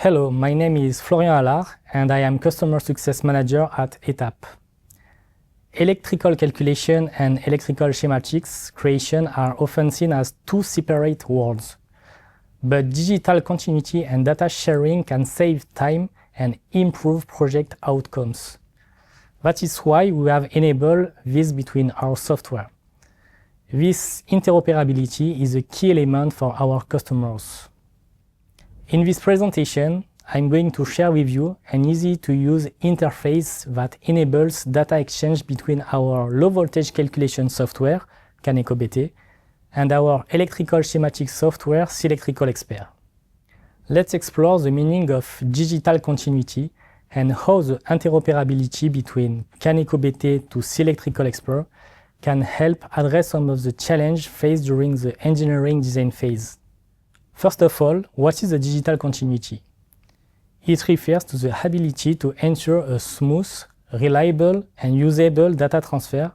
Hello, my name is Florian Allard and I am Customer Success Manager at ETAP. Electrical calculation and electrical schematics creation are often seen as two separate worlds. But digital continuity and data sharing can save time and improve project outcomes. That is why we have enabled this between our software. This interoperability is a key element for our customers. In this presentation, I'm going to share with you an easy-to-use interface that enables data exchange between our low-voltage calculation software, Caneco and our electrical schematic software, SEE Electrical Expert. Let's explore the meaning of digital continuity and how the interoperability between Caneco to SEE Electrical Expert can help address some of the challenges faced during the engineering design phase. First of all, what is the digital continuity? It refers to the ability to ensure a smooth, reliable, and usable data transfer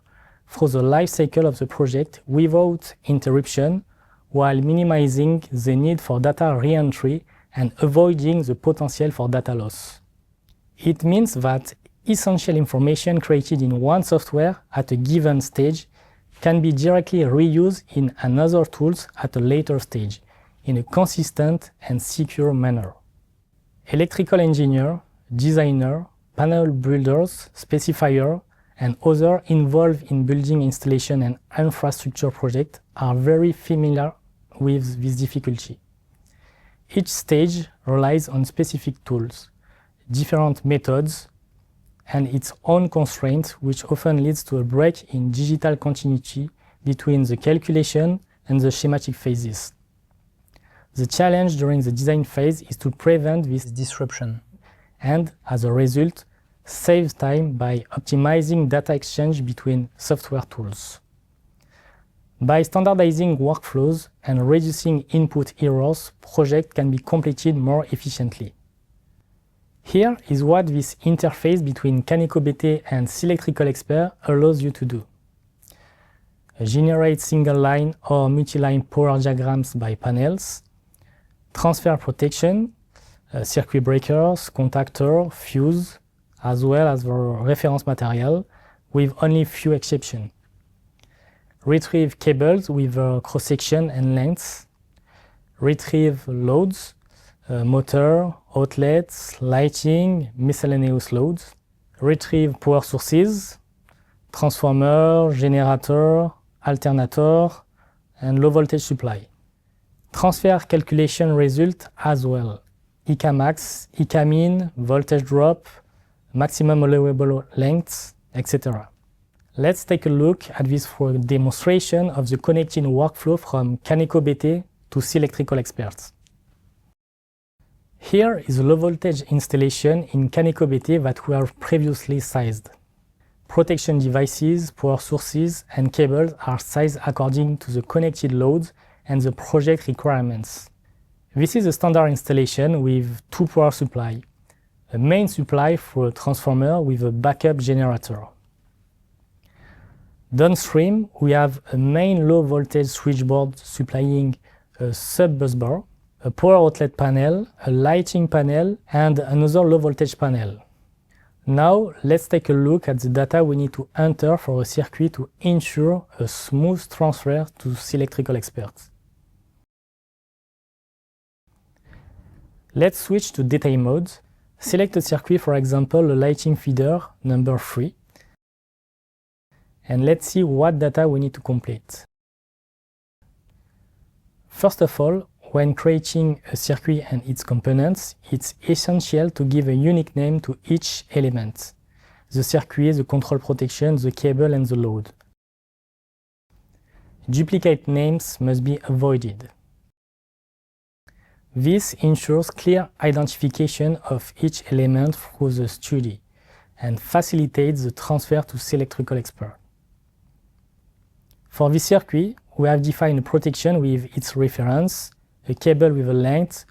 through the life cycle of the project without interruption, while minimizing the need for data re-entry and avoiding the potential for data loss. It means that essential information created in one software at a given stage can be directly reused in another tool at a later stage, in a consistent and secure manner. Electrical engineer, designer, panel builders, specifier, and others involved in building installation and infrastructure projects are very familiar with this difficulty. Each stage relies on specific tools, different methods, and its own constraints, which often leads to a break in digital continuity between the calculation and the schematic phases. The challenge during the design phase is to prevent this disruption and, as a result, save time by optimizing data exchange between software tools. By standardizing workflows and reducing input errors, projects can be completed more efficiently. Here is what this interface between Caneco and SEE Electrical Expert allows you to do. Generate single-line or multi-line power diagrams by panels, transfer protection, circuit breakers, contactor, fuse, as well as the reference material, with only few exceptions. Retrieve cables with cross-section and lengths. Retrieve loads, motor, outlets, lighting, miscellaneous loads. Retrieve power sources, transformer, generator, alternator, and low voltage supply. Transfer calculation result as well. EK max, EK min, voltage drop, maximum allowable lengths, etc. Let's take a look at this for a demonstration of the connecting workflow from Caneco to SEE Electrical Experts. Here is a low voltage installation in Caneco that we have previously sized. Protection devices, power sources, and cables are sized according to the connected loads and the project requirements. This is a standard installation with two power supply, a main supply for a transformer with a backup generator. Downstream, we have a main low voltage switchboard supplying a sub-bus bar, a power outlet panel, a lighting panel, and another low voltage panel. Now, let's take a look at the data we need to enter for a circuit to ensure a smooth transfer to SEE Electrical Experts. Let's switch to detail mode. Select a circuit, for example, a lighting feeder number 3. And let's see what data we need to complete. First of all, when creating a circuit and its components, it's essential to give a unique name to each element: the circuit, the control protection, the cable, and the load. Duplicate names must be avoided. This ensures clear identification of each element through the study and facilitates the transfer to SEE Electrical Expert. For this circuit, we have defined a protection with its reference, a cable with a length,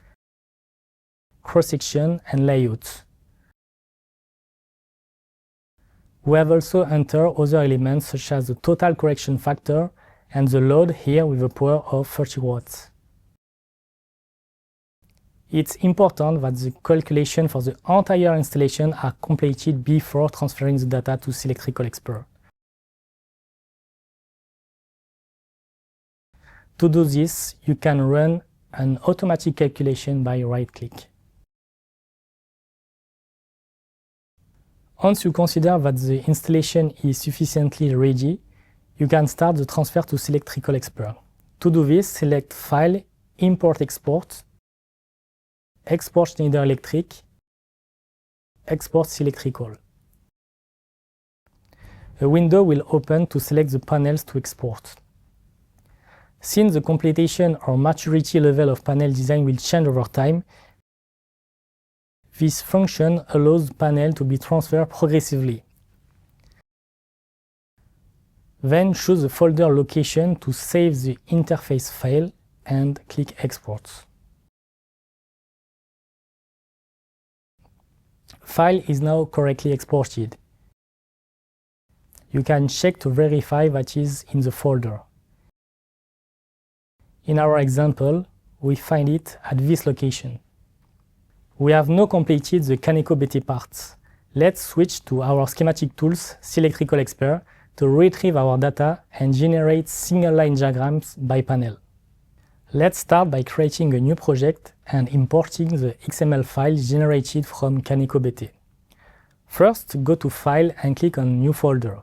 cross-section, and layout. We have also entered other elements such as the total correction factor and the load here with a power of 30 watts. It's important that the calculation for the entire installation are completed before transferring the data to SEE Electrical Expert. To do this, you can run an automatic calculation by right-click. Once you consider that the installation is sufficiently ready, you can start the transfer to SEE Electrical Expert. To do this, select File, Import Export, Export Schneider Electric, Export SEE Electrical. A window will open to select the panels to export. Since the completion or maturity level of panel design will change over time, this function allows the panel to be transferred progressively. Then choose the folder location to save the interface file and click Export. File is now correctly exported. You can check to verify that it is in the folder. In our example, we find it at this location. We have now completed the Caneco BT parts. Let's switch to our schematic tools, SEE Electrical Expert, to retrieve our data and generate single-line diagrams by panel. Let's start by creating a new project and importing the XML files generated from Caneco BT. First, go to File and click on New Folder.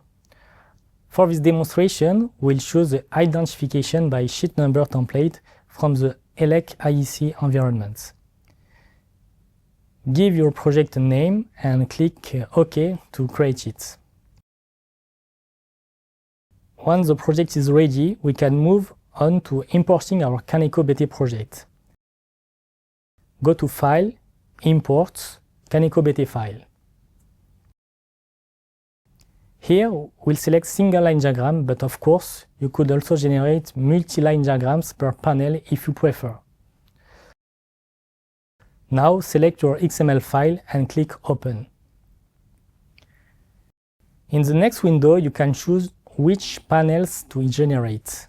For this demonstration, we'll choose the identification by sheet number template from the ELEC IEC environment. Give your project a name and click OK to create it. Once the project is ready, we can move on to importing our Caneco BT project. Go to File, Import, Caneco BT file. Here, we'll select single-line diagram, but of course, you could also generate multi-line diagrams per panel if you prefer. Now, select your XML file and click Open. In the next window, you can choose which panels to generate.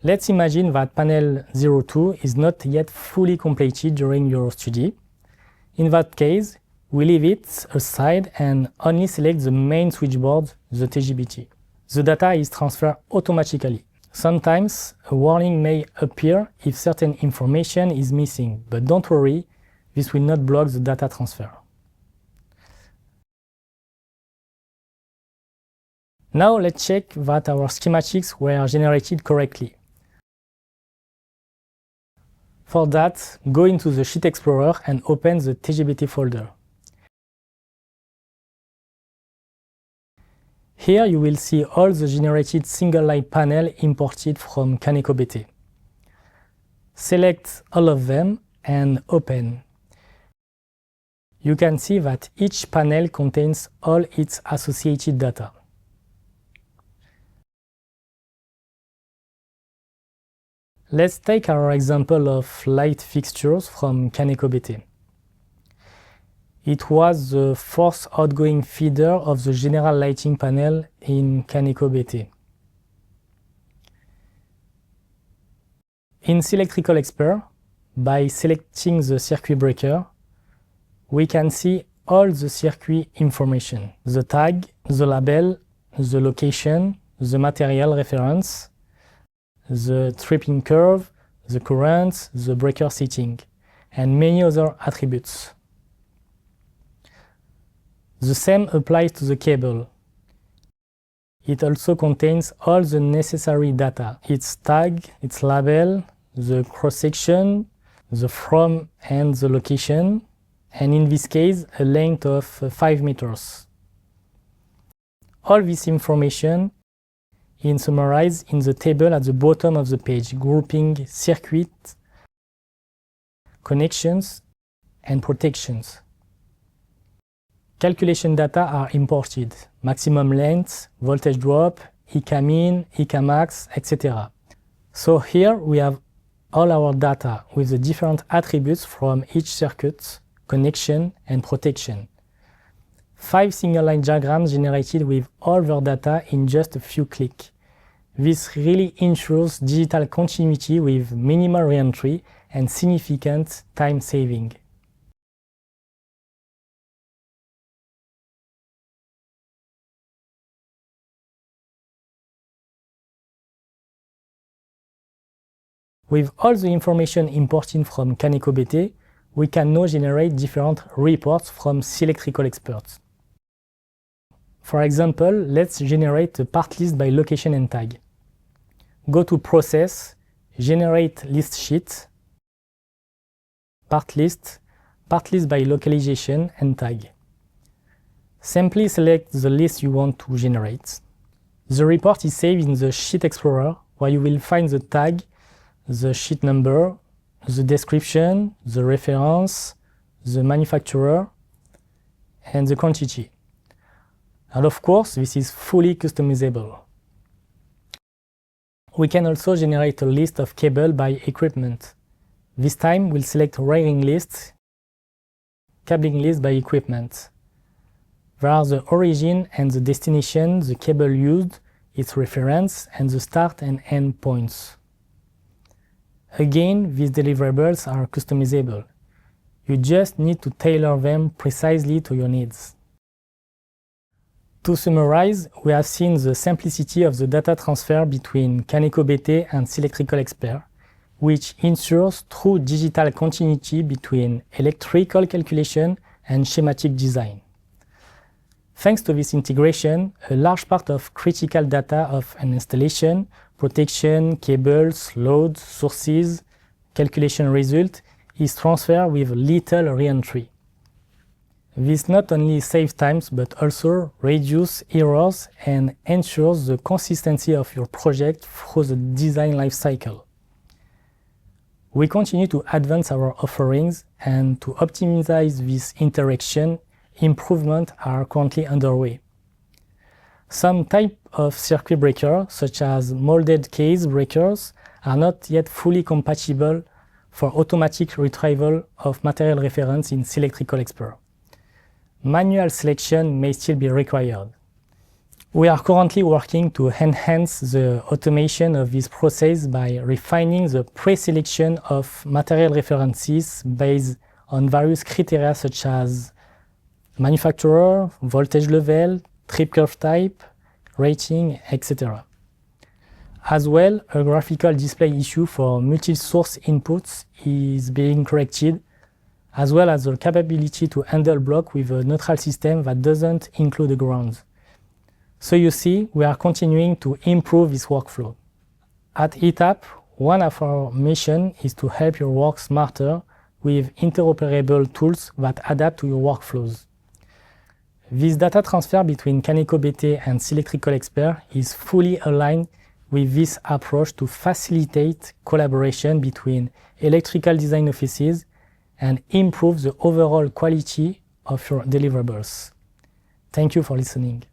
Let's imagine that panel 02 is not yet fully completed during your study. In that case, we leave it aside and only select the main switchboard, the TGBT. The data is transferred automatically. Sometimes a warning may appear if certain information is missing, but don't worry, this will not block the data transfer. Now let's check that our schematics were generated correctly. For that, go into the Sheet Explorer and open the TGBT folder. Here you will see all the generated single-line panel imported from Caneco BT. Select all of them and open. You can see that each panel contains all its associated data. Let's take our example of light fixtures from Caneco BT. It was the fourth outgoing feeder of the general lighting panel in Caneco BT. In SEE Electrical Expert, by selecting the circuit breaker, we can see all the circuit information: the tag, the label, the location, the material reference, the tripping curve, the current, the breaker setting, and many other attributes. The same applies to the cable. It also contains all the necessary data: its tag, its label, the cross-section, the from and the location, and in this case, a length of 5 meters. All this information is summarized in the table at the bottom of the page, grouping circuit, connections, and protections. Calculation data are imported: maximum length, voltage drop, EK min, EK max, etc. So here we have all our data with the different attributes from each circuit, connection, and protection. 5 single-line diagrams generated with all their data in just a few clicks. This really ensures digital continuity with minimal re-entry and significant time saving. With all the information imported from Caneco BT, we can now generate different reports from SEE electrical experts. For example, let's generate a part list by location and tag. Go to Process, Generate List Sheet, Part list by localization and tag. Simply select the list you want to generate. The report is saved in the Sheet Explorer, where you will find the tag, the sheet number, the description, the reference, the manufacturer, and the quantity. And of course, this is fully customizable. We can also generate a list of cable by equipment. This time, we'll select wiring list, cabling list by equipment. There are the origin and the destination, the cable used, its reference, and the start and end points. Again, these deliverables are customizable. You just need to tailor them precisely to your needs. To summarize, we have seen the simplicity of the data transfer between Caneco BT and SEE electrical expert, which ensures true digital continuity between electrical calculation and schematic design. Thanks to this integration, a large part of critical data of an installation, protection, cables, loads, sources, calculation result is transferred with little re-entry. This not only saves time but also reduces errors and ensures the consistency of your project through the design life cycle. We continue to advance our offerings, and to optimize this interaction, improvements are currently underway. Some types of circuit breakers, such as molded case breakers, are not yet fully compatible for automatic retrieval of material reference in SEE electrical expert. Manual selection may still be required. We are currently working to enhance the automation of this process by refining the pre-selection of material references based on various criteria such as manufacturer, voltage level, trip curve type, rating, etc. As well, a graphical display issue for multi-source inputs is being corrected, as well as the capability to handle block with a neutral system that doesn't include a ground. So you see, we are continuing to improve this workflow. At ETAP, one of our missions is to help your work smarter with interoperable tools that adapt to your workflows. This data transfer between Caneco BT and SEE electrical expert is fully aligned with this approach to facilitate collaboration between electrical design offices and improve the overall quality of your deliverables. Thank you for listening.